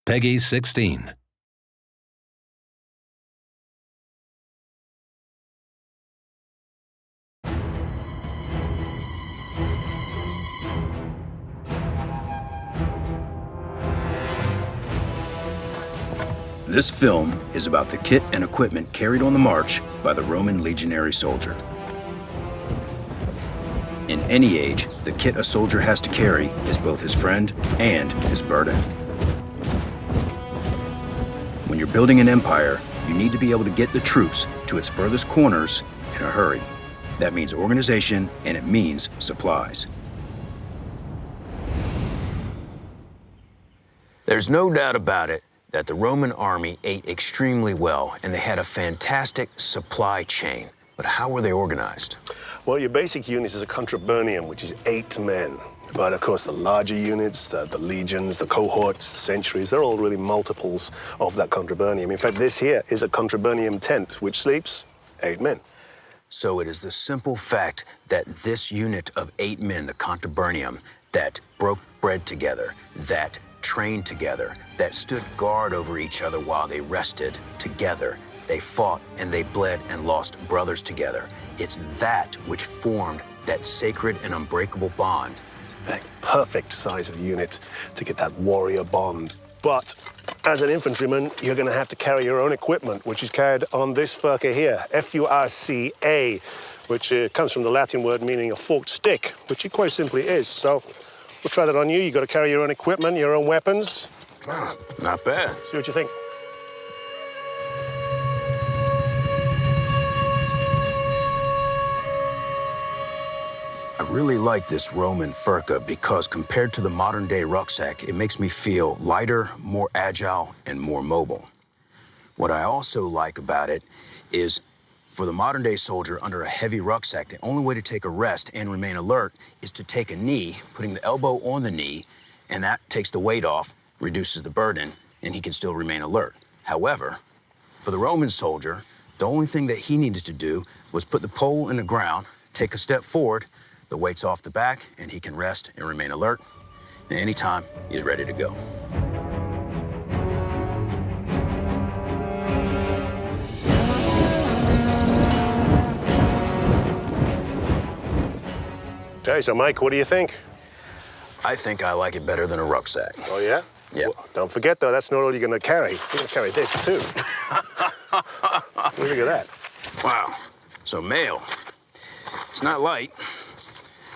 Peggy 16. This film is about the kit and equipment carried on the march by the Roman legionary soldier. In any age, the kit a soldier has to carry is both his friend and his burden. When you're building an empire, you need to be able to get the troops to its furthest corners in a hurry. That means organization, and it means supplies. There's no doubt about it that the Roman army ate extremely well, and they had a fantastic supply chain. But how were they organized? Well, your basic unit is a contraburnium, which is 8 men. But of course, the larger units, the legions, the cohorts, the centuries, they're all really multiples of that contraburnium. In fact, this here is a contraburnium tent, which sleeps 8 men. So it is the simple fact that this unit of 8 men, the contraburnium, that broke bread together, that trained together, that stood guard over each other while they rested together. They fought and they bled and lost brothers together. It's that which formed that sacred and unbreakable bond. That perfect size of unit to get that warrior bond. But as an infantryman, you're going to have to carry your own equipment, which is carried on this furca here, F-U-R-C-A, which comes from the Latin word meaning a forked stick, which it quite simply is. So we'll try that on you. You've got to carry your own equipment, your own weapons. Wow, not bad. See what you think. I really like this Roman furca because compared to the modern-day rucksack, it makes me feel lighter, more agile, and more mobile. What I also like about it is for the modern-day soldier under a heavy rucksack, the only way to take a rest and remain alert is to take a knee, putting the elbow on the knee, and that takes the weight off, reduces the burden, and he can still remain alert. However, for the Roman soldier, the only thing that he needed to do was put the pole in the ground, take a step forward, the weight's off the back, and he can rest and remain alert. And anytime, he's ready to go. Okay, so Mike, what do you think? I think I like it better than a rucksack. Oh, yeah? Yeah. Well, don't forget, though, that's not all you're going to carry. You're going to carry this, too. Look at that. Wow. So mail. It's not light,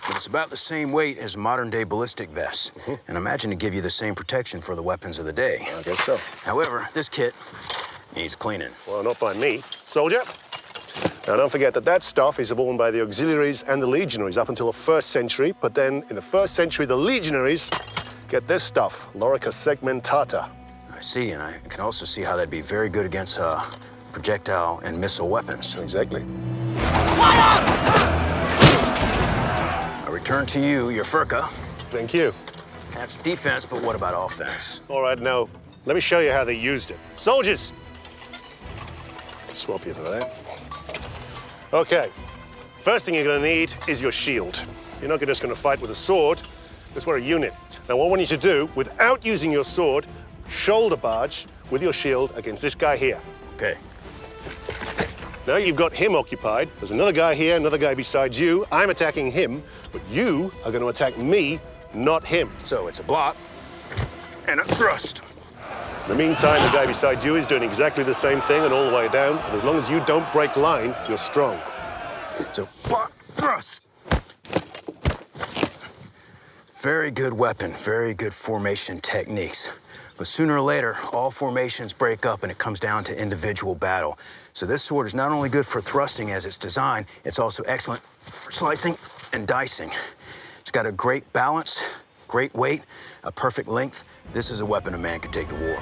but it's about the same weight as modern-day ballistic vests. And imagine to give you the same protection for the weapons of the day. I guess so. However, this kit needs cleaning. Well, not by me. Soldier. Now, don't forget that stuff is worn by the auxiliaries and the legionaries up until the 1st century. But then, in the 1st century, the legionaries get this stuff, Lorica segmentata. I see, and I can also see how that'd be very good against projectile and missile weapons. Exactly. I return to you your furca. Thank you. That's defense, but what about offense? All right, now, let me show you how they used it. Soldiers! Swap you for that. Okay. First thing you're going to need is your shield. You're not just going to fight with a sword. That's we're a unit. Now, what I want you to do, without using your sword, shoulder barge with your shield against this guy here. Okay. Now you've got him occupied. There's another guy here, another guy beside you. I'm attacking him, but you are going to attack me, not him. So it's a block and a thrust. In the meantime, the guy beside you is doing exactly the same thing and all the way down. And as long as you don't break line, you're strong. So block, thrust. Very good weapon, very good formation techniques. But sooner or later, all formations break up and it comes down to individual battle. So this sword is not only good for thrusting as it's designed, it's also excellent for slicing and dicing. It's got a great balance, great weight, a perfect length. This is a weapon a man could take to war.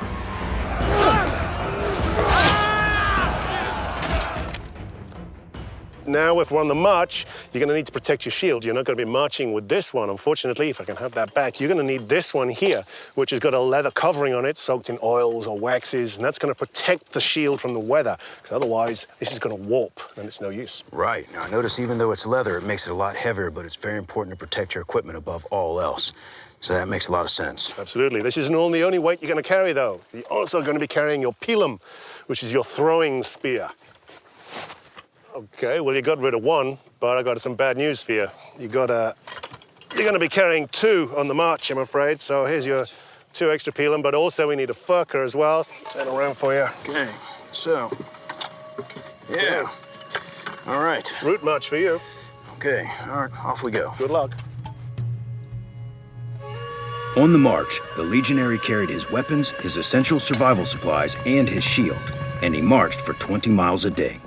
Now, if we're on the march, you're going to need to protect your shield. You're not going to be marching with this one, unfortunately. If I can have that back, you're going to need this one here, which has got a leather covering on it, soaked in oils or waxes, and that's going to protect the shield from the weather, because otherwise this is going to warp, and it's no use. Right. Now, notice even though it's leather, it makes it a lot heavier, but it's very important to protect your equipment above all else. So that makes a lot of sense. Absolutely. This isn't the only weight you're going to carry, though. You're also going to be carrying your pilum, which is your throwing spear. Okay, well, you got rid of one, but I got some bad news for you. You're going to be carrying two on the march, I'm afraid. So here's your 2 extra pilum, but also we need a furka as well. Turn around for you. Okay, so, yeah. All right. Route march for you. Okay, all right, off we go. Good luck. On the march, the Legionary carried his weapons, his essential survival supplies, and his shield, and he marched for 20 miles a day.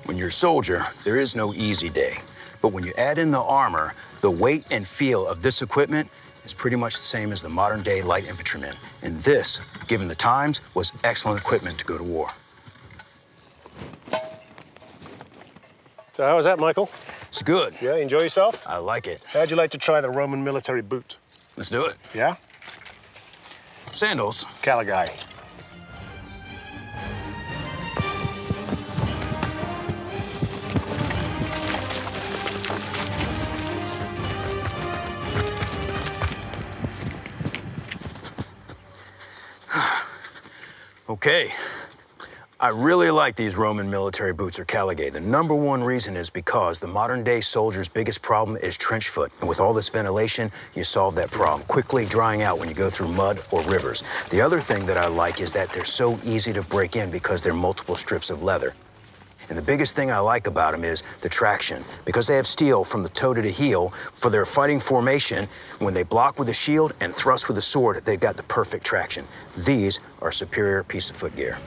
When you're a soldier, there is no easy day. But when you add in the armor, the weight and feel of this equipment is pretty much the same as the modern-day light infantryman. And this, given the times, was excellent equipment to go to war. So how was that, Mykel? It's good. Yeah, enjoy yourself? I like it. How'd you like to try the Roman military boot? Let's do it. Yeah? Sandals. Caligai. Okay. I really like these Roman military boots or caligae. The #1 reason is because the modern-day soldier's biggest problem is trench foot. And with all this ventilation, you solve that problem, quickly drying out when you go through mud or rivers. The other thing that I like is that they're so easy to break in because they're multiple strips of leather. And the biggest thing I like about them is the traction. Because they have steel from the toe to the heel, for their fighting formation, when they block with a shield and thrust with a sword, they've got the perfect traction. These are a superior piece of footgear.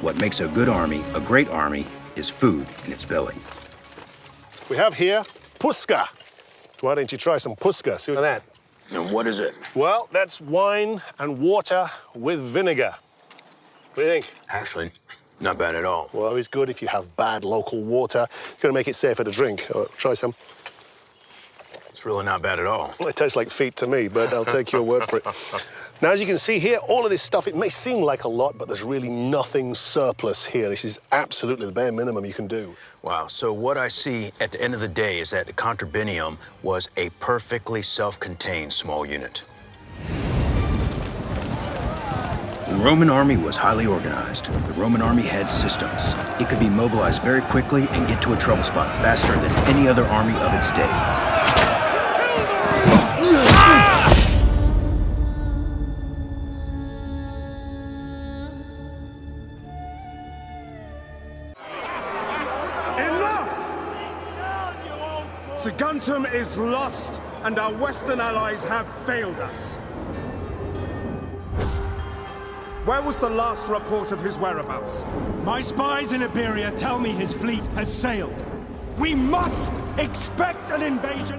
What makes a good army a great army is food in its belly. We have here puska. Why don't you try some puska? See what that? And what is it? Well, that's wine and water with vinegar. What do you think? Actually, not bad at all. Well, it's good if you have bad local water. It's going to make it safer to drink. Try some. It's really not bad at all. Well, it tastes like feet to me, but I'll take your word for it. Now, as you can see here, all of this stuff, it may seem like a lot, but there's really nothing surplus here. This is absolutely the bare minimum you can do. Wow, so what I see at the end of the day is that the contrabinium was a perfectly self-contained small unit. The Roman army was highly organized. The Roman army had systems. It could be mobilized very quickly and get to a trouble spot faster than any other army of its day. Saguntum is lost, and our Western allies have failed us. Where was the last report of his whereabouts? My spies in Iberia tell me his fleet has sailed. We must expect an invasion.